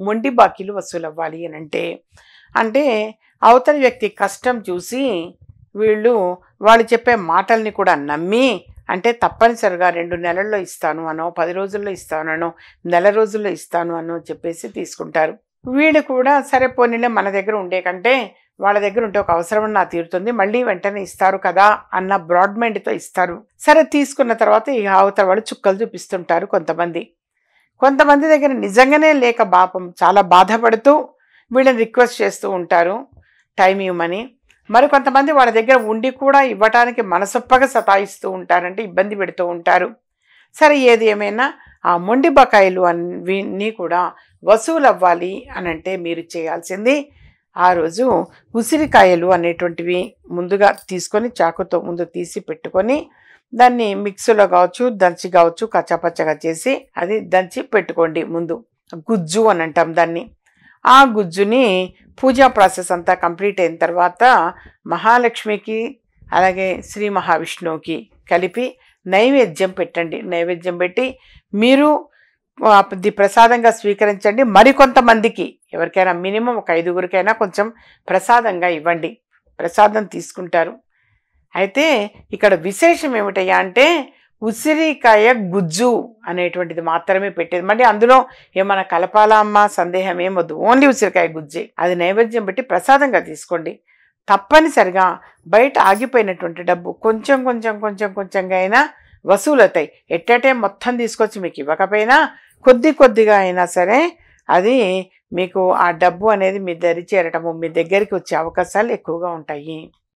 మొండి బాకీలు వసూలవ్వాలి అని అంటే అవతలి వ్యక్తి కష్టం చూసి వాళ్ళు చెప్పే మాటల్ని కూడా నమ్మి, అంటే తప్పనిసరిగా 2 నెలల్లో ఇస్తాను అనో, 10 రోజుల్లో ఇస్తానో, నెల రోజుల్లో ఇస్తాను అనో చెప్పేసి తీసుకుంటారు. వీళ్ళు కూడా సరే పోనీలే మన దగ్గర ఉండే కంటే వాళ్ళ దగ్గర ఉంటే ఒక అవసరం నా తీరుతుంది, మళ్ళీ వెంటనే ఇస్తారు కదా అన్న బ్రాడ్ మైండ్తో ఇస్తారు. సరే తీసుకున్న తర్వాత ఇక అవతల వాళ్ళు చుక్కలు చూపిస్తుంటారు. కొంతమంది దగ్గర నిజంగానే లేక చాలా బాధపడుతూ వీళ్ళని రిక్వెస్ట్ చేస్తూ ఉంటారు టైం ఇవ్వమని. మరి కొంతమంది వాళ్ళ దగ్గర ఉండి కూడా ఇవ్వటానికి మనసొప్పగా సతాయిస్తూ ఉంటారంటే ఇబ్బంది పెడుతూ ఉంటారు. సరే ఏది ఏమైనా ఆ మొండి బకాయిలు అన్నీ కూడా వసూలు అవ్వాలి అని అంటే మీరు చేయాల్సింది ఆ రోజు ఉసిరికాయలు అనేటువంటివి ముందుగా తీసుకొని చాకుతో ముందు తీసి పెట్టుకొని దాన్ని మిక్సీలో కావచ్చు, దంచి కావచ్చు, కచ్చాపచ్చగా చేసి అది దంచి పెట్టుకోండి. ముందు గుజ్జు అని అంటాం దాన్ని. ఆ గుజ్జుని పూజా ప్రాసెస్ అంతా కంప్లీట్ అయిన తర్వాత మహాలక్ష్మికి అలాగే శ్రీ మహావిష్ణువుకి కలిపి నైవేద్యం పెట్టండి. నైవేద్యం పెట్టి మీరు అది ప్రసాదంగా స్వీకరించండి. మరికొంతమందికి ఎవరికైనా మినిమం ఒక 5గురికైనా కొంచెం ప్రసాదంగా ఇవ్వండి. ప్రసాదం తీసుకుంటారు. అయితే ఇక్కడ విశేషం ఏమిటయ్యా అంటే ఉసిరికాయ గుజ్జు అనేటువంటిది మాత్రమే పెట్టేది. మళ్ళీ అందులో ఏమైనా కలపాలా అమ్మ సందేహం ఏమొద్దు, ఓన్లీ ఉసిరికాయ గుజ్జే. అది నైవేద్యం పెట్టి ప్రసాదంగా తీసుకోండి. తప్పనిసరిగా బయట ఆగిపోయినటువంటి డబ్బు కొంచెంగా అయినా వసూలవుతాయి. ఎట్టటే మొత్తం తీసుకొచ్చి మీకు ఇవ్వకపోయినా కొద్దిగా అయినా సరే అది మీకు ఆ డబ్బు అనేది మీ దరి చేరటము, మీ దగ్గరికి వచ్చే అవకాశాలు ఎక్కువగా ఉంటాయి.